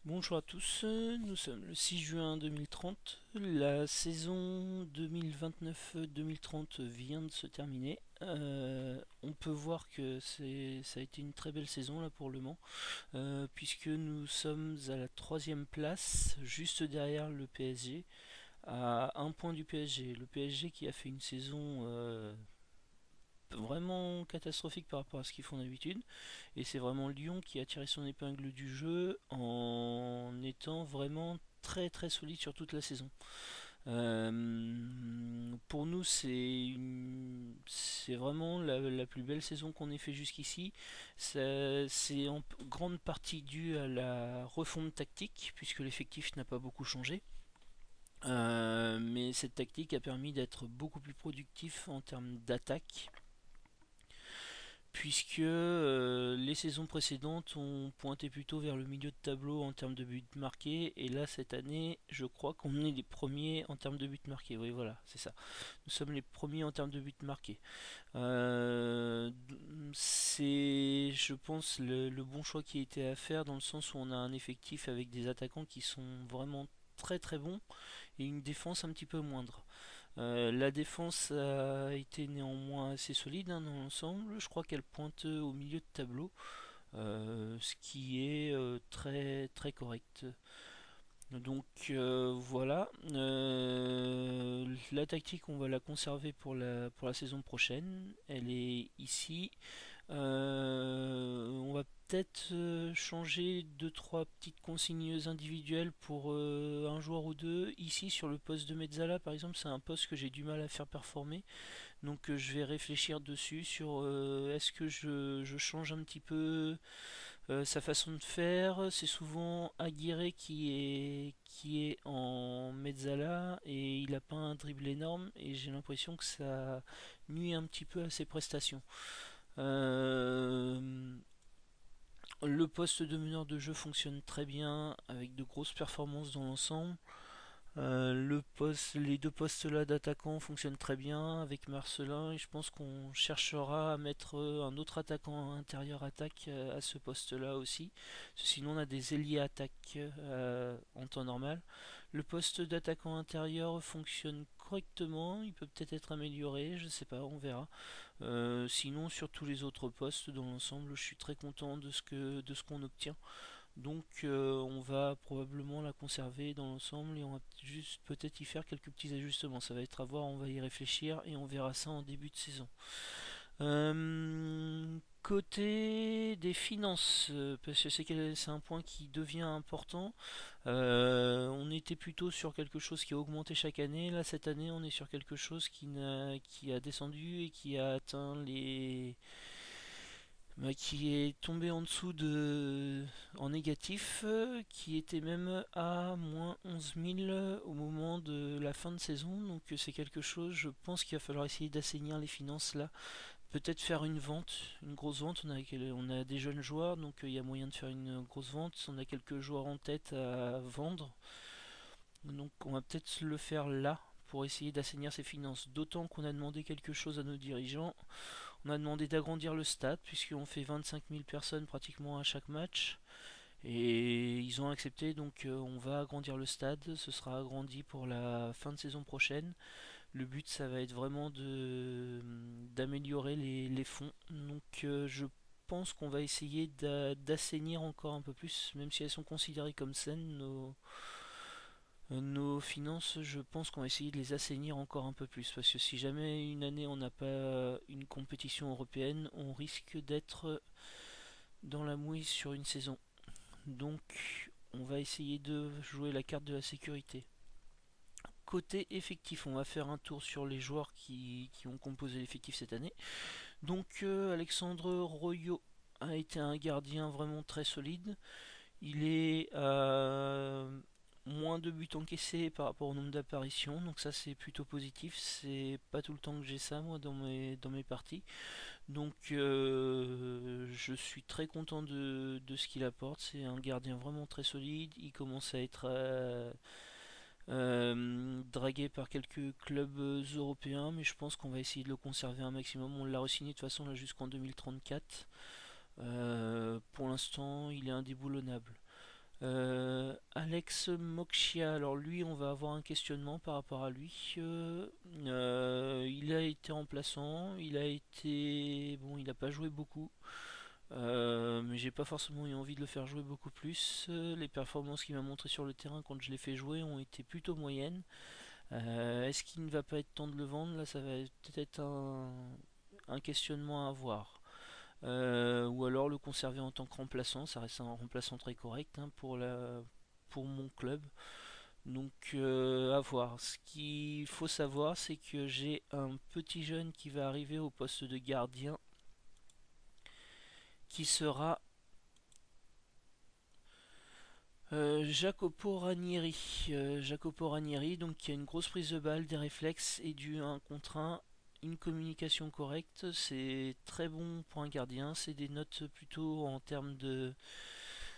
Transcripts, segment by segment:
Bonjour à tous, nous sommes le 6 juin 2030, la saison 2029-2030 vient de se terminer. On peut voir que ça a été une très belle saison là pour Le Mans, puisque nous sommes à la troisième place, juste derrière le PSG, à un point du PSG. Le PSG qui a fait une saison vraiment catastrophique par rapport à ce qu'ils font d'habitude. Et c'est vraiment Lyon qui a tiré son épingle du jeu en étant vraiment très très solide sur toute la saison. Pour nous, c'est vraiment la plus belle saison qu'on ait fait jusqu'ici. C'est en grande partie dû à la refonte tactique, puisque l'effectif n'a pas beaucoup changé. Mais cette tactique a permis d'être beaucoup plus productif en termes d'attaque, puisque les saisons précédentes ont pointé plutôt vers le milieu de tableau en termes de buts marqués, et là cette année je crois qu'on est les premiers en termes de buts marqués, oui voilà c'est ça, nous sommes les premiers en termes de buts marqués. C'est je pense le bon choix qui a été à faire, dans le sens où on a un effectif avec des attaquants qui sont vraiment très très bons et une défense un petit peu moindre. La défense a été néanmoins assez solide dans l'ensemble. Je crois qu'elle pointe au milieu de tableau, ce qui est très très correct. Donc voilà. La tactique, on va la conserver pour la saison prochaine. Elle est ici. On va peut-être changer deux trois petites consignes individuelles pour un joueur ou deux. Ici sur le poste de Mezzala par exemple, c'est un poste que j'ai du mal à faire performer. Donc je vais réfléchir dessus sur est-ce que je change un petit peu sa façon de faire. C'est souvent Aguirre qui est en Mezzala et il n'a pas un dribble énorme, et j'ai l'impression que ça nuit un petit peu à ses prestations. Euh, le poste de meneur de jeu fonctionne très bien avec de grosses performances dans l'ensemble. Les deux postes là d'attaquant fonctionnent très bien avec Marcelin, et je pense qu'on cherchera à mettre un autre attaquant intérieur attaque à ce poste là aussi. Sinon on a des ailiers attaque en temps normal. Le poste d'attaquant intérieur fonctionne correctement, il peut peut-être être amélioré, je sais pas, on verra. Sinon sur tous les autres postes dans l'ensemble, je suis très content de ce qu'on obtient. Donc on va probablement la conserver dans l'ensemble, et on va juste peut-être y faire quelques petits ajustements. Ça va être à voir, on va y réfléchir et on verra ça en début de saison. Côté des finances, parce que c'est un point qui devient important. On était plutôt sur quelque chose qui a augmenté chaque année. Là cette année on est sur quelque chose qui a descendu et qui a atteint les qui est tombé en dessous en négatif, qui était même à moins 11 000 au moment de la fin de saison. Donc c'est quelque chose, je pense qu'il va falloir essayer d'assainir les finances là. Peut-être faire une vente, une grosse vente. On a des jeunes joueurs, donc il y a moyen de faire une grosse vente. On a quelques joueurs en tête à vendre. Donc on va peut-être le faire là pour essayer d'assainir ses finances. D'autant qu'on a demandé quelque chose à nos dirigeants. On a demandé d'agrandir le stade, puisqu'on fait 25 000 personnes pratiquement à chaque match. Et ils ont accepté, donc on va agrandir le stade. Ce sera agrandi pour la fin de saison prochaine. Le but, ça va être vraiment d'améliorer les fonds. Donc je pense qu'on va essayer d'assainir encore un peu plus, même si elles sont considérées comme saines, nos finances. Je pense qu'on va essayer de les assainir encore un peu plus, parce que si jamais une année on n'a pas une compétition européenne, on risque d'être dans la mouise sur une saison. Donc on va essayer de jouer la carte de la sécurité. Côté effectif, on va faire un tour sur les joueurs qui ont composé l'effectif cette année. Donc Alexandre Royo a été un gardien vraiment très solide. Il est à moins de buts encaissés par rapport au nombre d'apparitions, donc ça c'est plutôt positif. C'est pas tout le temps que j'ai ça moi dans mes parties. Donc je suis très content de ce qu'il apporte. C'est un gardien vraiment très solide. Il commence à être dragué par quelques clubs européens, mais je pense qu'on va essayer de le conserver un maximum. On l'a re-signé de toute façon là jusqu'en 2034. Pour l'instant, il est indéboulonnable. Alex Moksha, alors lui, on va avoir un questionnement par rapport à lui. Il a été remplaçant, il a été... Bon, il n'a pas joué beaucoup, mais j'ai pas forcément eu envie de le faire jouer beaucoup plus. Les performances qu'il m'a montrées sur le terrain quand je l'ai fait jouer ont été plutôt moyennes. Est-ce qu'il ne va pas être temps de le vendre? Là, ça va peut-être être un questionnement à avoir. Ou alors le conserver en tant que remplaçant, ça reste un remplaçant très correct hein, pour mon club. Donc à voir. Ce qu'il faut savoir, c'est que j'ai un petit jeune qui va arriver au poste de gardien, qui sera Jacopo Ranieri. Jacopo Ranieri, donc qui a une grosse prise de balle, des réflexes et du 1 contre 1, une communication correcte. C'est très bon pour un gardien. C'est des notes plutôt en termes de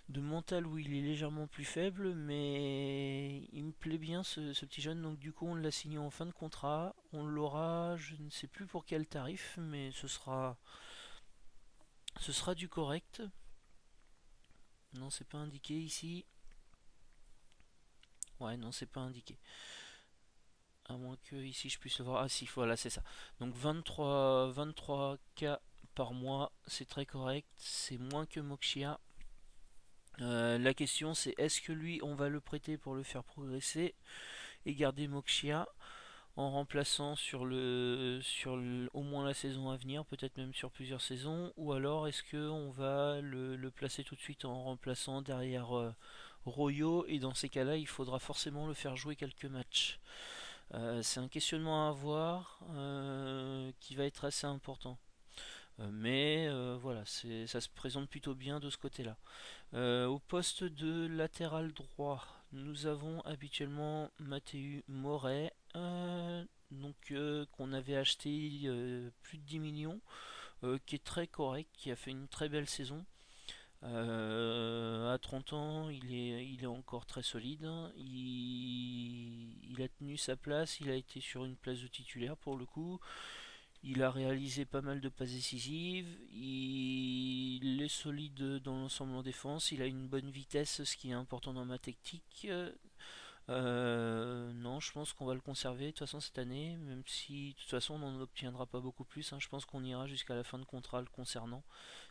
mental où il est légèrement plus faible, mais il me plaît bien ce petit jeune. Donc du coup, on l'a signé en fin de contrat. On l'aura, je ne sais plus pour quel tarif, mais ce sera du correct. Non, c'est pas indiqué ici. Ouais, non, c'est pas indiqué. À moins que ici je puisse le voir. Ah si, voilà, c'est ça. Donc 23K par mois, c'est très correct. C'est moins que Moxia. La question c'est est-ce que lui on va le prêter pour le faire progresser et garder Moxia en remplaçant au moins la saison à venir, peut-être même sur plusieurs saisons, ou alors est-ce que on va le placer tout de suite en remplaçant derrière Royo et dans ces cas-là il faudra forcément le faire jouer quelques matchs. C'est un questionnement à avoir qui va être assez important. Mais voilà, ça se présente plutôt bien de ce côté-là. Au poste de latéral droit, nous avons habituellement Mathieu Moret, qu'on avait acheté plus de 10 millions, qui est très correct, qui a fait une très belle saison. À 30 ans, il est encore très solide. Il a tenu sa place, il a été sur une place de titulaire pour le coup. Il a réalisé pas mal de passes décisives. Il est solide dans l'ensemble en défense. Il a une bonne vitesse, ce qui est important dans ma tactique. Non, je pense qu'on va le conserver de toute façon cette année, même si de toute façon on n'en obtiendra pas beaucoup plus, hein. Je pense qu'on ira jusqu'à la fin de contrat le concernant.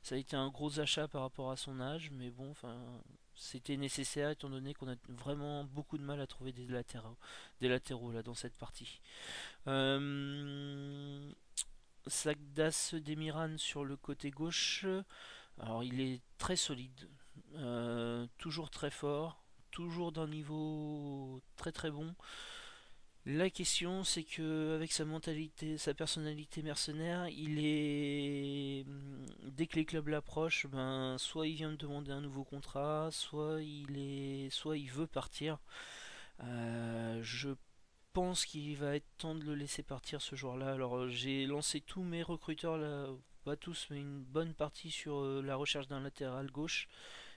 Ça a été un gros achat par rapport à son âge, mais bon, enfin, c'était nécessaire étant donné qu'on a vraiment beaucoup de mal à trouver des latéraux là dans cette partie. Euh, Sagdas Demiran sur le côté gauche. Alors il est très solide, toujours très fort, toujours d'un niveau très très bon. La question c'est que avec sa mentalité, sa personnalité mercenaire, il est dès que les clubs l'approchent, ben soit il vient me demander un nouveau contrat, soit il veut partir. Je pense qu'il va être temps de le laisser partir ce jour-là. Alors j'ai lancé tous mes recruteurs là, pas tous, mais une bonne partie sur la recherche d'un latéral gauche.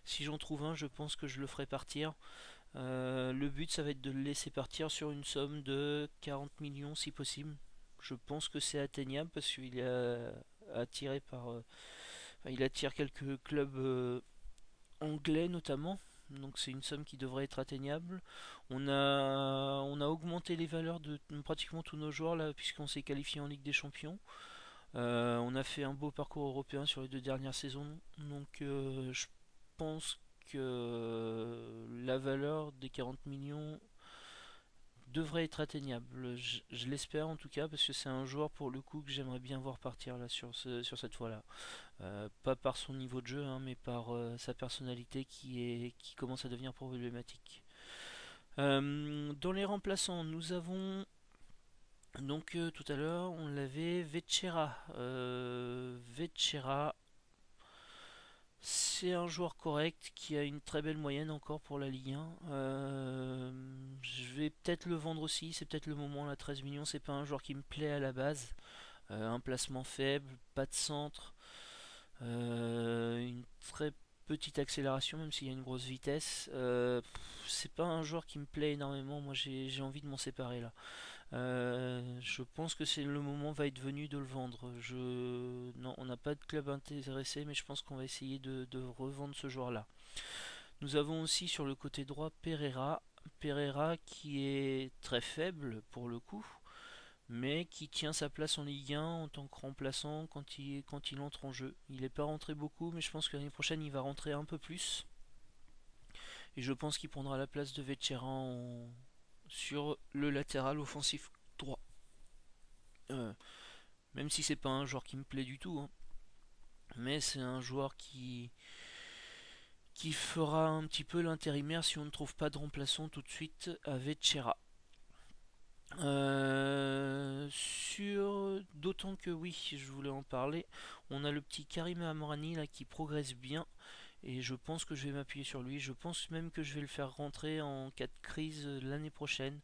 Si j'en trouve un, je pense que je le ferai partir. Le but, ça va être de le laisser partir sur une somme de 40 millions si possible. Je pense que c'est atteignable parce qu'il est attiré enfin, il attire quelques clubs anglais notamment. Donc c'est une somme qui devrait être atteignable. On a augmenté les valeurs de pratiquement tous nos joueurs là puisqu'on s'est qualifié en Ligue des Champions. On a fait un beau parcours européen sur les 2 dernières saisons. Donc je pense que la valeur des 40 millions devrait être atteignable. Je l'espère en tout cas parce que c'est un joueur pour le coup que j'aimerais bien voir partir là sur cette fois-là. Pas par son niveau de jeu, hein, mais par sa personnalité qui commence à devenir problématique. Dans les remplaçants, nous avons donc tout à l'heure on l'avait Vecchera. Vecchera, c'est un joueur correct qui a une très belle moyenne encore pour la Ligue 1. Je vais peut-être le vendre aussi, c'est peut-être le moment là, 13 millions, c'est pas un joueur qui me plaît à la base. Un placement faible, pas de centre, une très petite accélération même s'il y a une grosse vitesse. C'est pas un joueur qui me plaît énormément, moi j'ai envie de m'en séparer là. Je pense que c'est le moment va être venu de le vendre. Non, on n'a pas de club intéressé, mais je pense qu'on va essayer de revendre ce joueur-là. Nous avons aussi sur le côté droit Pereira qui est très faible pour le coup, mais qui tient sa place en Ligue 1 en tant que remplaçant quand il entre en jeu. Il n'est pas rentré beaucoup, mais je pense que l'année prochaine il va rentrer un peu plus. Et je pense qu'il prendra la place de Vecchera sur le latéral offensif droit. Euh, Même si c'est pas un joueur qui me plaît du tout, hein. Mais c'est un joueur qui fera un petit peu l'intérimaire si on ne trouve pas de remplaçant tout de suite à Vecchera. D'autant que oui, je voulais en parler, on a le petit Karim Amrani là qui progresse bien et je pense que je vais m'appuyer sur lui. Je pense même que je vais le faire rentrer en cas de crise l'année prochaine.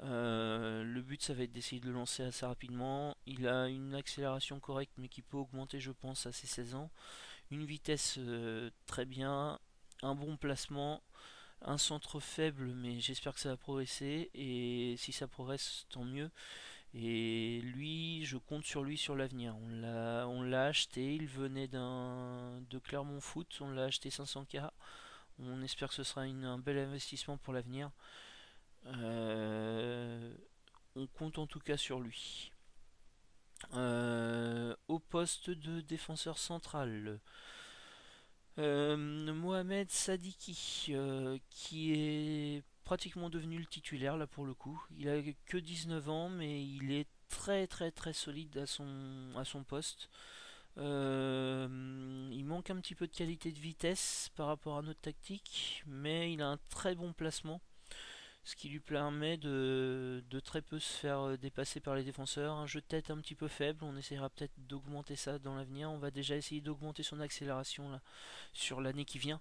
Le but ça va être d'essayer de le lancer assez rapidement. Il a une accélération correcte mais qui peut augmenter je pense à ses 16 ans. Une vitesse très bien, un bon placement, un centre faible mais j'espère que ça va progresser et si ça progresse tant mieux. Et lui, je compte sur lui sur l'avenir. On l'a acheté, il venait de Clermont Foot, on l'a acheté 500K. On espère que ce sera un bel investissement pour l'avenir. Euh, on compte en tout cas sur lui. Au poste de défenseur central, Mohamed Sadiki, qui est pratiquement devenu le titulaire là pour le coup. Il a que 19 ans, mais il est très très très solide à son poste. Il manque un petit peu de qualité de vitesse par rapport à notre tactique, mais il a un très bon placement, ce qui lui permet de très peu se faire dépasser par les défenseurs. Un jeu de tête un petit peu faible, on essaiera peut-être d'augmenter ça dans l'avenir. On va déjà essayer d'augmenter son accélération là, sur l'année qui vient.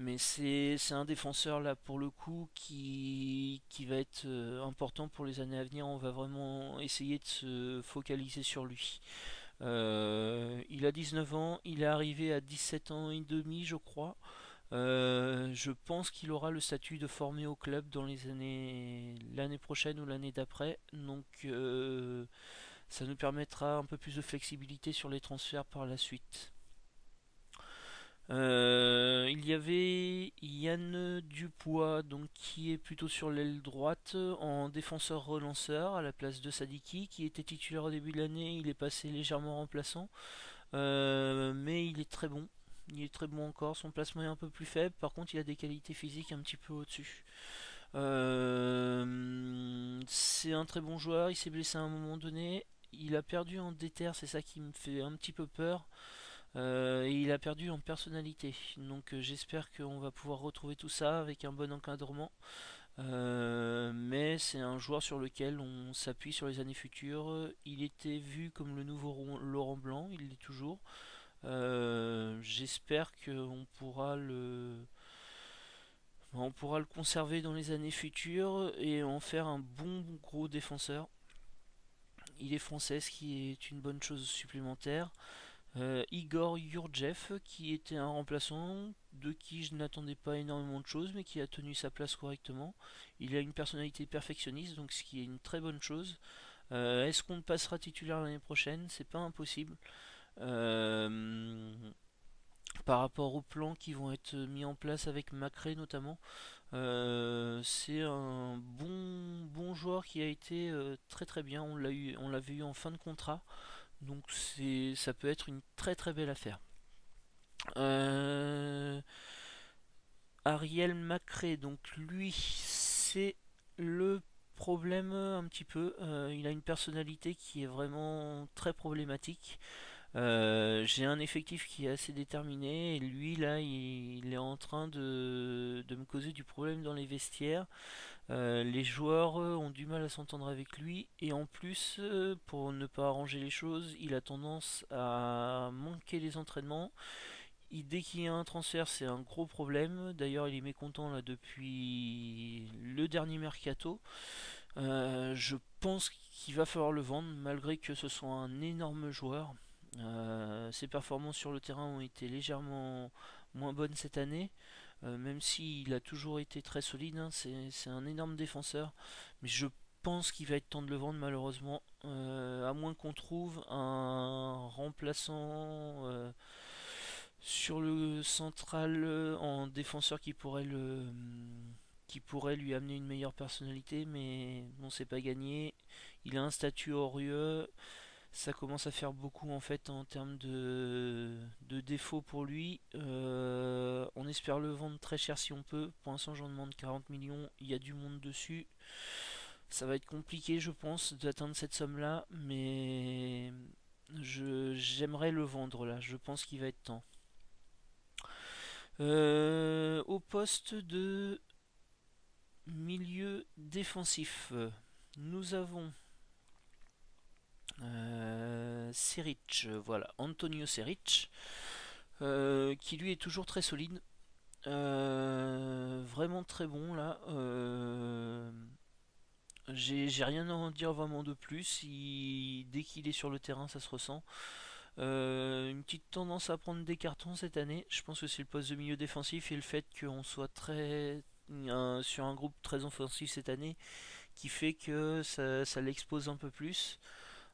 Mais c'est un défenseur là pour le coup qui va être important pour les années à venir. On va vraiment essayer de se focaliser sur lui. Il a 19 ans, il est arrivé à 17 ans et demi je crois. Je pense qu'il aura le statut de formé au club dans l'année prochaine ou l'année d'après. Donc ça nous permettra un peu plus de flexibilité sur les transferts par la suite. Il y avait Yann Dupois, donc qui est plutôt sur l'aile droite en défenseur relanceur à la place de Sadiki, qui était titulaire au début de l'année. Il est passé légèrement remplaçant, mais il est très bon. Il est très bon encore. Son placement est un peu plus faible. Par contre, il a des qualités physiques un petit peu au-dessus. C'est un très bon joueur. Il s'est blessé à un moment donné. Il a perdu en déter, c'est ça qui me fait un petit peu peur. Et il a perdu en personnalité. Donc j'espère qu'on va pouvoir retrouver tout ça avec un bon encadrement. Mais c'est un joueur sur lequel on s'appuie sur les années futures. Il était vu comme le nouveau Laurent Blanc, il l'est toujours. J'espère on pourra le conserver dans les années futures et en faire un bon gros défenseur. Il est français, ce qui est une bonne chose supplémentaire. Igor Yurjev, qui était un remplaçant de qui je n'attendais pas énormément de choses, mais qui a tenu sa place correctement. Il a une personnalité perfectionniste, donc ce qui est une très bonne chose. Est-ce qu'on passera titulaire l'année prochaine? C'est pas impossible. Euh, Par rapport aux plans qui vont être mis en place avec Macré notamment, c'est un bon joueur qui a été très très bien. On l'avait eu en fin de contrat. Donc ça peut être une très très belle affaire. Euh, Ariel Macré, donc lui, c'est le problème un petit peu. Il a une personnalité qui est vraiment très problématique. J'ai un effectif qui est assez déterminé et lui là il est en train de me causer du problème dans les vestiaires. Les joueurs ont du mal à s'entendre avec lui et en plus, pour ne pas arranger les choses, il a tendance à manquer les entraînements. Dès qu'il y a un transfert, c'est un gros problème. D'ailleurs, il est mécontent là depuis le dernier mercato. Je pense qu'il va falloir le vendre malgré que ce soit un énorme joueur. Ses performances sur le terrain ont été légèrement moins bonnes cette année. Même s'il a toujours été très solide, hein, c'est un énorme défenseur. Mais je pense qu'il va être temps de le vendre malheureusement. À moins qu'on trouve un remplaçant Sur le central, en défenseur qui pourrait lui amener une meilleure personnalité, mais bon, c'est pas gagné. Il a un statut orieux, ça commence à faire beaucoup en fait en termes de défauts pour lui. On espère le vendre très cher si on peut. Pour l'instant, j'en demande 40 millions. Il y a du monde dessus. Ça va être compliqué, je pense, d'atteindre cette somme-là, mais j'aimerais le vendre là. Je pense qu'il va être temps. Au poste de milieu défensif, nous avons Seric, voilà, Antonio Seric, qui lui est toujours très solide, vraiment très bon là. J'ai rien à en dire vraiment de plus. Dès qu'il est sur le terrain, ça se ressent. Une petite tendance à prendre des cartons cette année. Je pense que c'est le poste de milieu défensif et le fait qu'on soit sur un groupe très offensif cette année qui fait que ça l'expose un peu plus.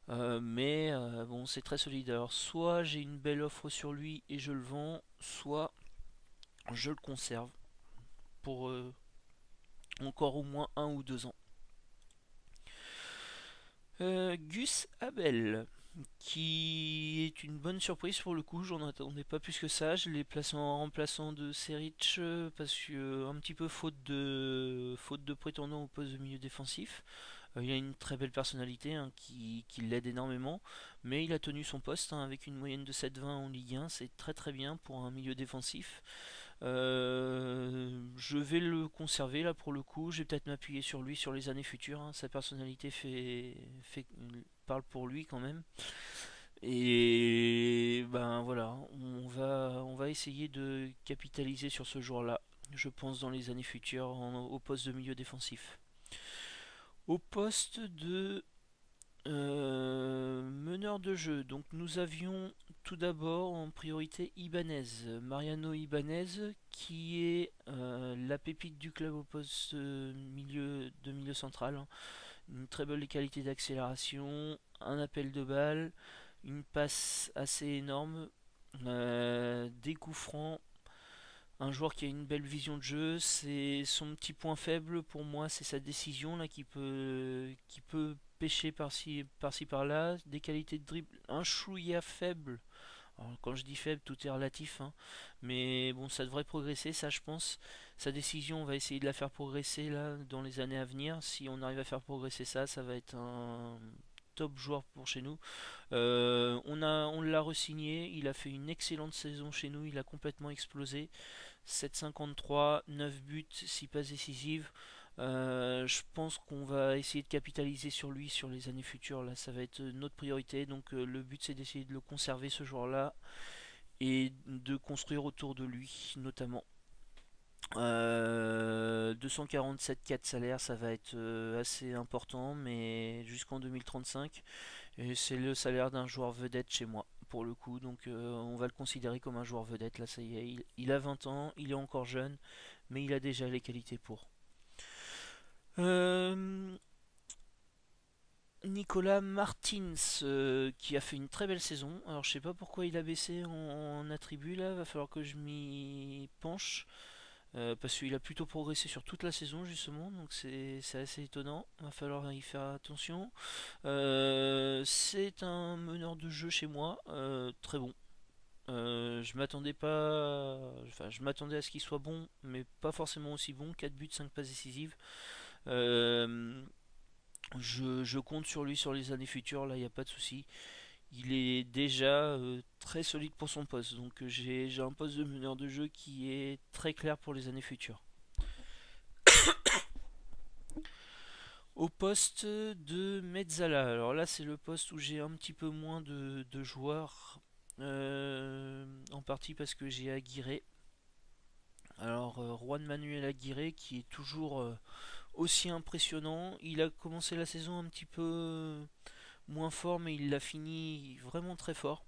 Mais bon, c'est très solide. Alors, soit j'ai une belle offre sur lui et je le vends, soit je le conserve pour encore au moins 1 ou 2 ans. Gus Abel, qui est une bonne surprise pour le coup, j'en attendais pas plus que ça. Je l'ai placé en remplaçant de Seric parce que un petit peu faute de prétendant au poste de milieu défensif. Il a une très belle personnalité hein, qui l'aide énormément, mais il a tenu son poste hein, avec une moyenne de 7,20 en Ligue 1, c'est très très bien pour un milieu défensif. Je vais le conserver là pour le coup. Je vais peut-être m'appuyer sur lui sur les années futures, hein. Sa personnalité parle pour lui quand même. Et ben voilà, on va essayer de capitaliser sur ce joueur-là. Je pense dans les années futures au poste de milieu défensif. Au poste de meneur de jeu, donc nous avions tout d'abord en priorité Ibanez, Mariano Ibanez, qui est la pépite du club au poste de milieu central, hein. Une très belle qualité d'accélération, un appel de balle, une passe assez énorme, des coups francs. Un joueur qui a une belle vision de jeu, c'est son petit point faible pour moi, c'est sa décision là qui peut pêcher par-ci par-là, des qualités de dribble un chouïa faible. Alors, quand je dis faible, tout est relatif, hein. Mais bon, ça devrait progresser, ça je pense. Sa décision, on va essayer de la faire progresser là dans les années à venir. Si on arrive à faire progresser ça, ça va être un top joueur pour chez nous. On l'a re-signé, il a fait une excellente saison chez nous, il a complètement explosé. 7,53, 9 buts, 6 passes décisives. Je pense qu'on va essayer de capitaliser sur lui sur les années futures. Là, ça va être notre priorité. Donc, le but, c'est d'essayer de le conserver, ce joueur-là, et de construire autour de lui, notamment. 247,4 salaire, ça va être assez important, mais jusqu'en 2035. Et c'est le salaire d'un joueur vedette chez moi, pour le coup. Donc on va le considérer comme un joueur vedette. Là, ça y est, il a 20 ans, il est encore jeune, mais il a déjà les qualités pour. Euh, Nicolas Martins, qui a fait une très belle saison. Alors je sais pas pourquoi il a baissé en attribut là, va falloir que je m'y penche. Parce qu'il a plutôt progressé sur toute la saison justement, donc c'est assez étonnant, va falloir y faire attention. C'est un meneur de jeu chez moi, très bon. Je m'attendais pas, enfin je m'attendais à ce qu'il soit bon, mais pas forcément aussi bon. 4 buts, 5 passes décisives. Euh, je compte sur lui sur les années futures, là il n'y a pas de souci. Il est déjà très solide pour son poste, donc j'ai un poste de meneur de jeu qui est très clair pour les années futures. Au poste de Mezzala, alors là c'est le poste où j'ai un petit peu moins de joueurs, en partie parce que j'ai Aguirre. Alors Juan Manuel Aguirre qui est toujours aussi impressionnant. Il a commencé la saison un petit peu moins fort, mais il l'a fini vraiment très fort.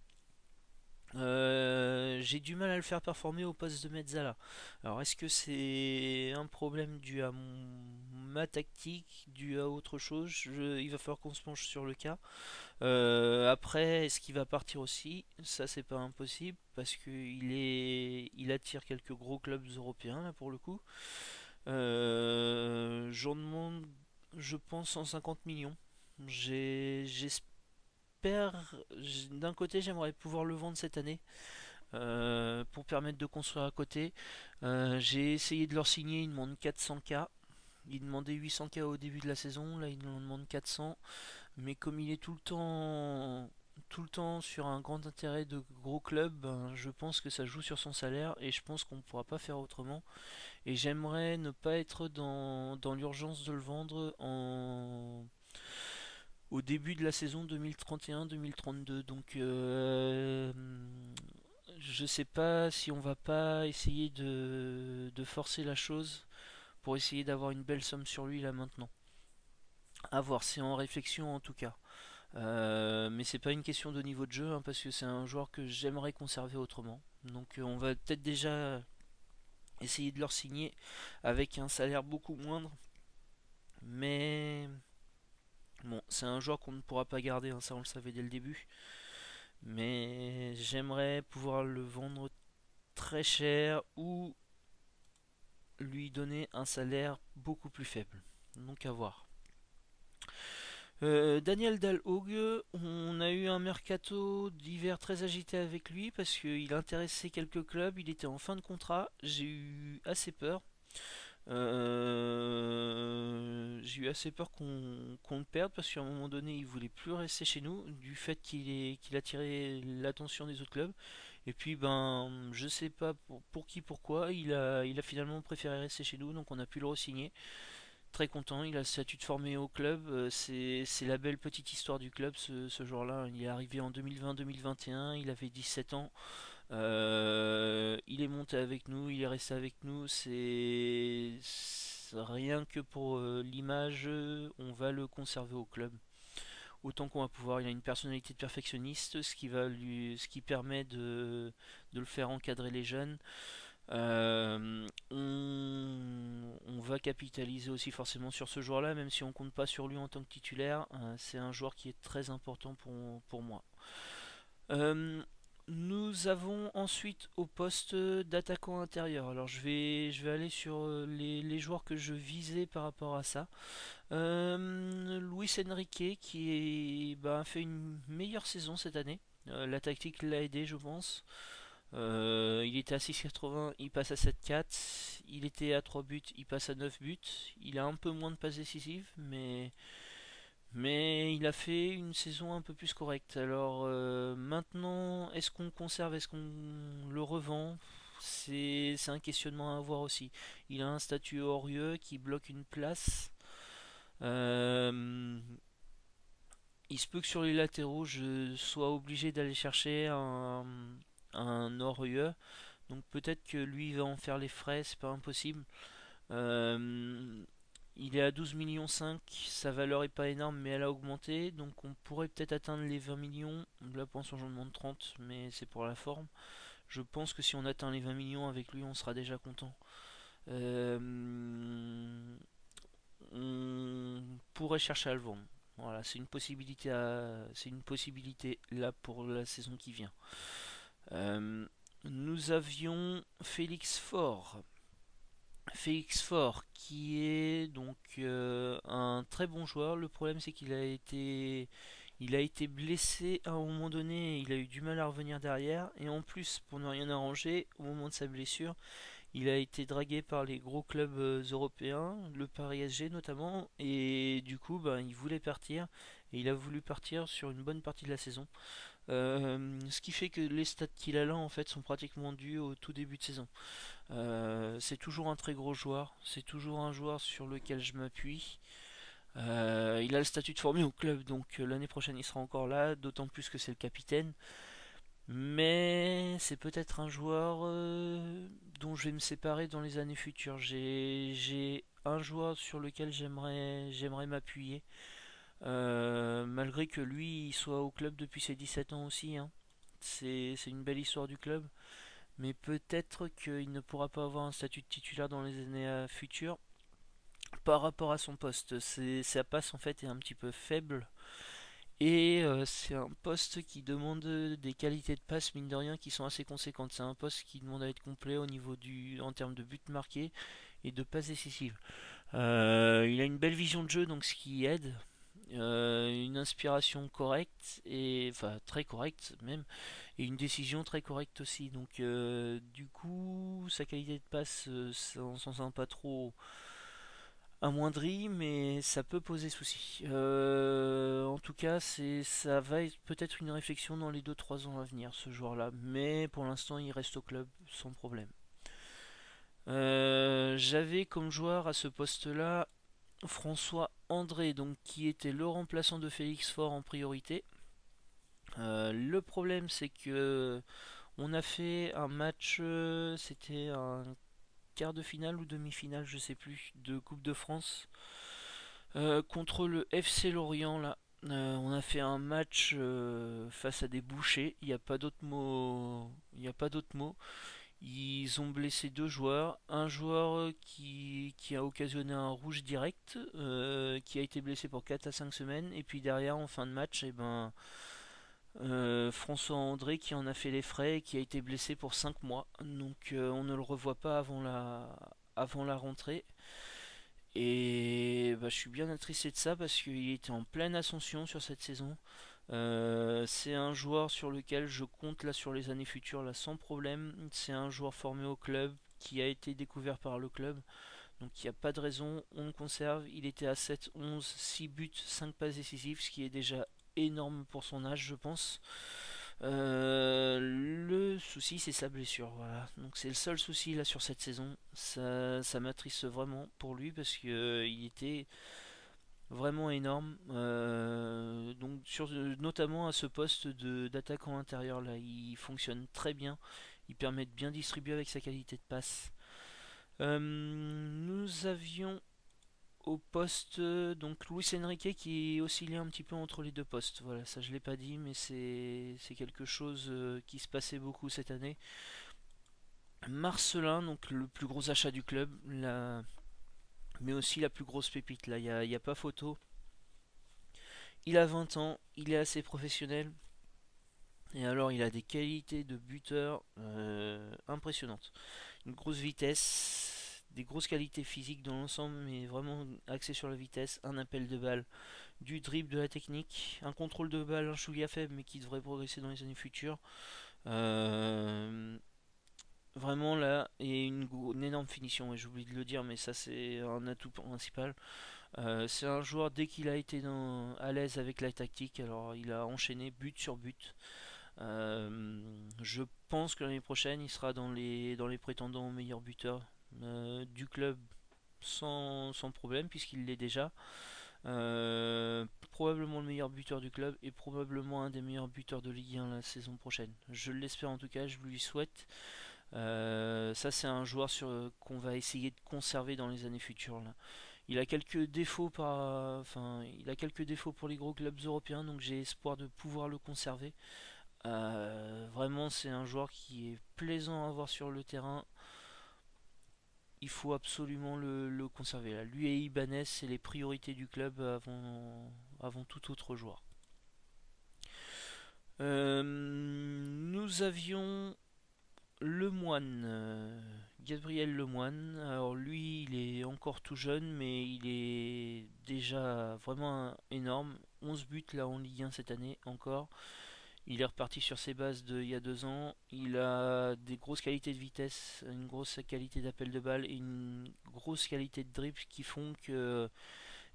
J'ai du mal à le faire performer au poste de Mezzala. Alors est-ce que c'est un problème dû à ma tactique, dû à autre chose? Il va falloir qu'on se penche sur le cas. Après, est-ce qu'il va partir aussi? Ça, c'est pas impossible parce il attire quelques gros clubs européens là pour le coup. J'en demande, je pense, 150 millions. J'espère, d'un côté, j'aimerais pouvoir le vendre cette année pour permettre de construire à côté. J'ai essayé de leur signer, ils demandent 400K. Ils demandaient 800K au début de la saison, là ils en demandent 400. Mais comme il est tout le temps sur un grand intérêt de gros clubs, ben, je pense que ça joue sur son salaire et je pense qu'on ne pourra pas faire autrement. Et j'aimerais ne pas être dans l'urgence de le vendre au début de la saison 2031-2032. Donc je sais pas si on va pas essayer de forcer la chose pour essayer d'avoir une belle somme sur lui là maintenant. À voir, c'est en réflexion en tout cas. Mais c'est pas une question de niveau de jeu hein, parce que c'est un joueur que j'aimerais conserver autrement. Donc on va peut-être déjà essayer de leur signer avec un salaire beaucoup moindre. Mais bon, c'est un joueur qu'on ne pourra pas garder, hein, ça on le savait dès le début. Mais j'aimerais pouvoir le vendre très cher ou lui donner un salaire beaucoup plus faible. Donc à voir. Daniel Dalhaug, on a eu un mercato d'hiver très agité avec lui parce qu'il intéressait quelques clubs, il était en fin de contrat, j'ai eu assez peur. J'ai eu assez peur qu'on le perde parce qu'à un moment donné il voulait plus rester chez nous du fait qu'il attirait l'attention des autres clubs. Et puis ben je sais pas pour qui pourquoi il a finalement préféré rester chez nous donc on a pu le re-signer. Très content, il a le statut de formé au club, c'est la belle petite histoire du club ce jour-là. Il est arrivé en 2020-2021, il avait 17 ans, il est monté avec nous, il est resté avec nous, rien que pour l'image, on va le conserver au club. Autant qu'on va pouvoir, il a une personnalité de perfectionniste, ce qui permet de le faire encadrer les jeunes. On va capitaliser aussi forcément sur ce joueur-là, même si on compte pas sur lui en tant que titulaire. C'est un joueur qui est très important pour moi. Euh, Nous avons ensuite au poste d'attaquant intérieur. Alors je vais aller sur les joueurs que je visais par rapport à ça. Luis Enrique qui a fait une meilleure saison cette année. La tactique l'a aidé, je pense. Il était à 6,80, il passe à 7,4. Il était à 3 buts, il passe à 9 buts. Il a un peu moins de passes décisives, mais il a fait une saison un peu plus correcte. Alors maintenant, est-ce qu'on le conserve, est-ce qu'on le revend? C'est un questionnement à avoir aussi. Il a un statut orieux qui bloque une place. Euh, il se peut que sur les latéraux, je sois obligé d'aller chercher un orieux. Donc peut-être que lui va en faire les frais, c'est pas impossible. Euh, il est à 12 millions 5, sa valeur est pas énorme mais elle a augmenté, donc on pourrait peut-être atteindre les 20 millions. Là pour l'instant j'en demande 30 mais c'est pour la forme. Je pense que si on atteint les 20 millions avec lui on sera déjà content. Euh, on pourrait chercher à le vendre. Voilà, c'est une possibilité là pour la saison qui vient. Nous avions Félix Faure. Félix Faure, qui est donc un très bon joueur. Le problème, c'est il a été blessé à un moment donné. Il a eu du mal à revenir derrière. Et en plus, pour ne rien arranger, au moment de sa blessure, il a été dragué par les gros clubs européens, le Paris SG notamment. Et du coup, ben, il voulait partir. Et il a voulu partir sur une bonne partie de la saison. Ce qui fait que les stats qu'il a là, en fait, sont pratiquement dus au tout début de saison. C'est toujours un très gros joueur, c'est toujours un joueur sur lequel je m'appuie. Il a le statut de formé au club, donc l'année prochaine il sera encore là, d'autant plus que c'est le capitaine. Mais c'est peut-être un joueur dont je vais me séparer dans les années futures. J'ai un joueur sur lequel j'aimerais m'appuyer. Malgré que lui il soit au club depuis ses 17 ans aussi, hein. c'est une belle histoire du club, mais peut-être qu'il ne pourra pas avoir un statut de titulaire dans les années futures par rapport à son poste. Sa passe en fait est un petit peu faible. Et c'est un poste qui demande des qualités de passe, mine de rien, qui sont assez conséquentes. C'est un poste qui demande à être complet au niveau en termes de buts marqués et de passes décisives. Il a une belle vision de jeu, donc ce qui aide. Une inspiration correcte, et enfin très correcte même, et une décision très correcte aussi. Donc du coup, sa qualité de passe, on s'en sent pas trop amoindri, mais ça peut poser souci. En tout cas, ça va être peut-être une réflexion dans les 2-3 ans à venir, ce joueur-là. Mais pour l'instant, il reste au club sans problème. J'avais comme joueur à ce poste-là François André, donc qui était le remplaçant de Félix Faure en priorité. Le problème, c'est que on a fait un match, c'était un quart de finale ou demi-finale, je sais plus, de Coupe de France. Contre le FC Lorient, là, on a fait un match face à des bouchers. Il n'y a pas d'autre mot. Il n'y a pas d'autre mot. Ils ont blessé deux joueurs. Un joueur qui a occasionné un rouge direct, qui a été blessé pour 4 à 5 semaines. Et puis derrière, en fin de match, François André qui en a fait les frais et qui a été blessé pour 5 mois. Donc on ne le revoit pas avant la rentrée. Et bah, je suis bien attristé de ça parce qu'il était en pleine ascension sur cette saison. C'est un joueur sur lequel je compte là sur les années futures là sans problème. C'est un joueur formé au club qui a été découvert par le club. Donc il n'y a pas de raison, on le conserve. Il était à 7, 11, 6 buts, 5 passes décisives, ce qui est déjà énorme pour son âge je pense. Le souci c'est sa blessure, voilà. Donc c'est le seul souci là sur cette saison. Ça m'attriste vraiment pour lui parce que il était vraiment énorme. Donc notamment à ce poste d'attaquant intérieur là, il fonctionne très bien. Il permet de bien distribuer avec sa qualité de passe. Nous avions au poste donc Luis Enrique qui oscillait un petit peu entre les deux postes. Voilà, ça je l'ai pas dit, mais c'est quelque chose qui se passait beaucoup cette année. Marcelin, donc le plus gros achat du club, mais aussi la plus grosse pépite. Là, il y a pas photo. Il a 20 ans, il est assez professionnel. Et alors, il a des qualités de buteur impressionnantes. Une grosse vitesse, des grosses qualités physiques dans l'ensemble, mais vraiment axé sur la vitesse, un appel de balle, du dribble, de la technique, un contrôle de balle, un chouïa faible, mais qui devrait progresser dans les années futures. Euh, Vraiment là, et une énorme finition, et j'oublie de le dire, mais ça c'est un atout principal. C'est un joueur, dès qu'il a été à l'aise avec la tactique, alors il a enchaîné but sur but. Je pense que l'année prochaine, il sera dans les prétendants au meilleur buteur du club sans problème, puisqu'il l'est déjà. Probablement le meilleur buteur du club et probablement un des meilleurs buteurs de Ligue 1 la saison prochaine. Je l'espère en tout cas, je lui souhaite. Ça, c'est un joueur qu'on va essayer de conserver dans les années futures. Là. Il a quelques défauts enfin, il a quelques défauts pour les gros clubs européens, donc j'ai espoir de pouvoir le conserver. Vraiment, c'est un joueur qui est plaisant à voir sur le terrain. Il faut absolument le conserver. Là. Lui et Ibanez, c'est les priorités du club avant tout autre joueur. Nous avions Lemoine, Gabriel Lemoine. Alors lui, il est encore tout jeune, mais il est déjà vraiment énorme. 11 buts là en Ligue 1 cette année encore. Il est reparti sur ses bases d'il y a 2 ans. Il a des grosses qualités de vitesse, une grosse qualité d'appel de balle et une grosse qualité de dribble qui font que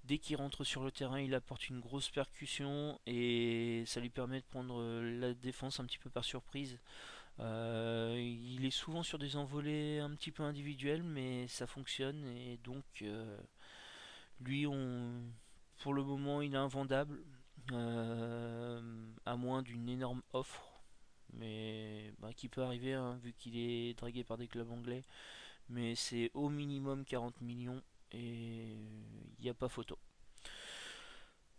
dès qu'il rentre sur le terrain, il apporte une grosse percussion et ça lui permet de prendre la défense un petit peu par surprise. Il est souvent sur des envolées un petit peu individuelles, mais ça fonctionne et donc lui, pour le moment, il est invendable, à moins d'une énorme offre, mais bah, qui peut arriver hein, vu qu'il est dragué par des clubs anglais. Mais c'est au minimum 40 millions et il n'y a pas photo.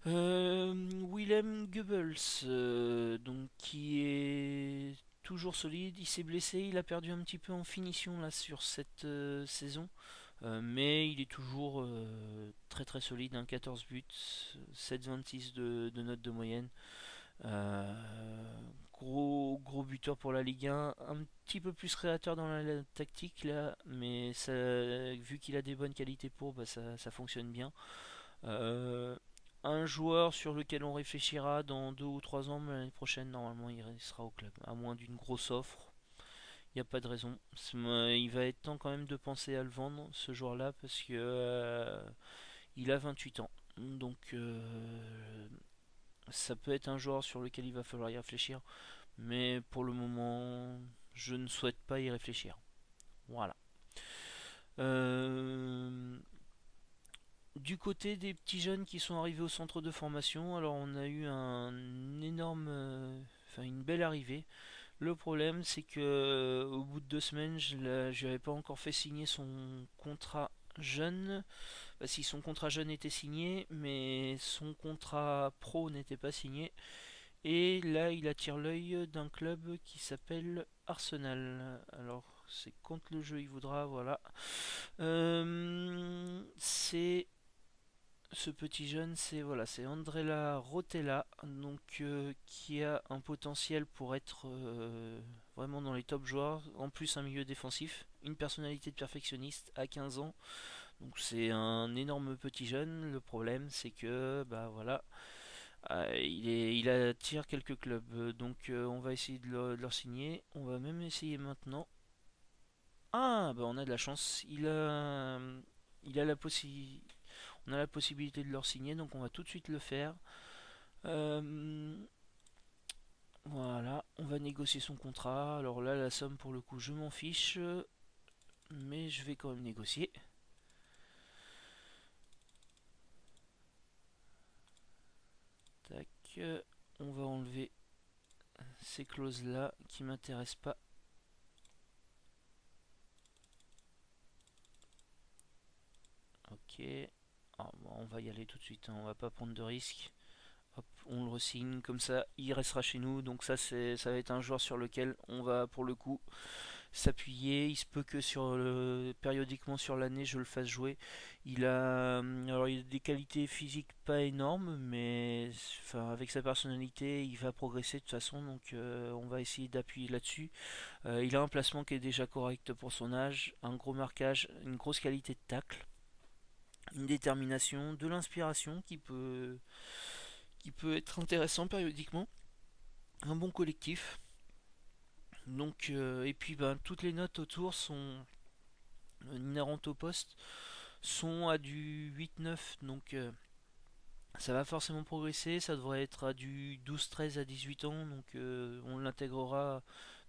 Willem Goebbels, donc qui est toujours solide. Il s'est blessé, il a perdu un petit peu en finition là sur cette saison. Mais il est toujours très très solide, hein, 14 buts, 7,26 de note de moyenne. Euh, gros buteur pour la Ligue 1 petit peu plus créateur dans la tactique là, mais ça, vu qu'il a des bonnes qualités pour, bah, ça fonctionne bien. Euh, un joueur sur lequel on réfléchira dans 2 ou 3 ans, mais l'année prochaine normalement il sera au club, à moins d'une grosse offre. Il n'y a pas de raison. Il va être temps quand même de penser à le vendre ce joueur-là parce que il a 28 ans. Donc ça peut être un joueur sur lequel il va falloir y réfléchir. Mais pour le moment, je ne souhaite pas y réfléchir. Voilà. Euh, du côté des petits jeunes qui sont arrivés au centre de formation, alors on a eu un énorme, une belle arrivée. Le problème, c'est que au bout de 2 semaines, je lui avais pas encore fait signer son contrat jeune. Bah, si son contrat jeune était signé, mais son contrat pro n'était pas signé. Et là, il attire l'œil d'un club qui s'appelle Arsenal. Alors, c'est quand le jeu il voudra, voilà. C'est ce petit jeune, c'est voilà, c'est Andrea Rotella, donc qui a un potentiel pour être vraiment dans les top joueurs. En plus, un milieu défensif, une personnalité de perfectionniste à 15 ans. Donc c'est un énorme petit jeune. Le problème, c'est que bah voilà, il attire quelques clubs. Donc on va essayer de leur signer. On va même essayer maintenant. Ah bah on a de la chance. Il a la possibilité. On a la possibilité de leur signer, donc on va tout de suite le faire. Euh, voilà, on va négocier son contrat. Alors là, la somme pour le coup, je m'en fiche, mais je vais quand même négocier. Tac, on va enlever ces clauses là qui m'intéressent pas. Ok, ah, bon, on va y aller tout de suite, hein, on va pas prendre de risques. Hop, on le resigne comme ça, il restera chez nous. Donc ça va être un joueur sur lequel on va pour le coup s'appuyer. Il se peut que périodiquement sur l'année je le fasse jouer. Alors il a des qualités physiques pas énormes, mais enfin, avec sa personnalité, il va progresser de toute façon. Donc on va essayer d'appuyer là-dessus. Il a un placement qui est déjà correct pour son âge, un gros marquage, une grosse qualité de tacle, une détermination, de l'inspiration qui peut être intéressant périodiquement, un bon collectif. Donc et puis ben, toutes les notes autour sont inhérentes au poste sont à du 8-9, donc ça va forcément progresser, ça devrait être à du 12-13 à 18 ans, donc on l'intégrera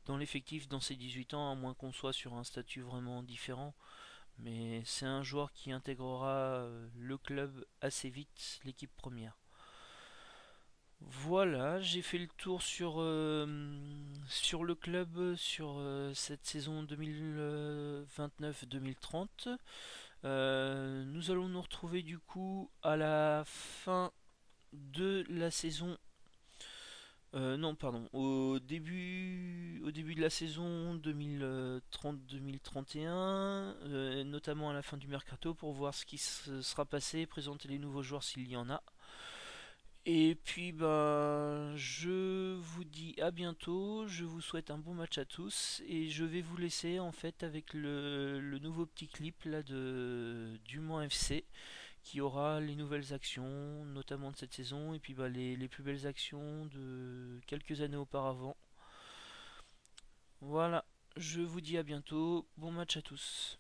dans l'effectif dans ces 18 ans, à moins qu'on soit sur un statut vraiment différent. Mais c'est un joueur qui intégrera le club assez vite, l'équipe première. Voilà, j'ai fait le tour sur le club sur cette saison 2029-2030. Nous allons nous retrouver du coup à la fin de la saison. Non, pardon, au début de la saison 2030-2031, notamment à la fin du mercato pour voir ce qui sera passé, présenter les nouveaux joueurs s'il y en a. Et puis ben je vous dis à bientôt, je vous souhaite un bon match à tous et je vais vous laisser en fait avec le nouveau petit clip là de du Mans FC qui aura les nouvelles actions, notamment de cette saison, et puis bah, les plus belles actions de quelques années auparavant. Voilà, je vous dis à bientôt, bon match à tous.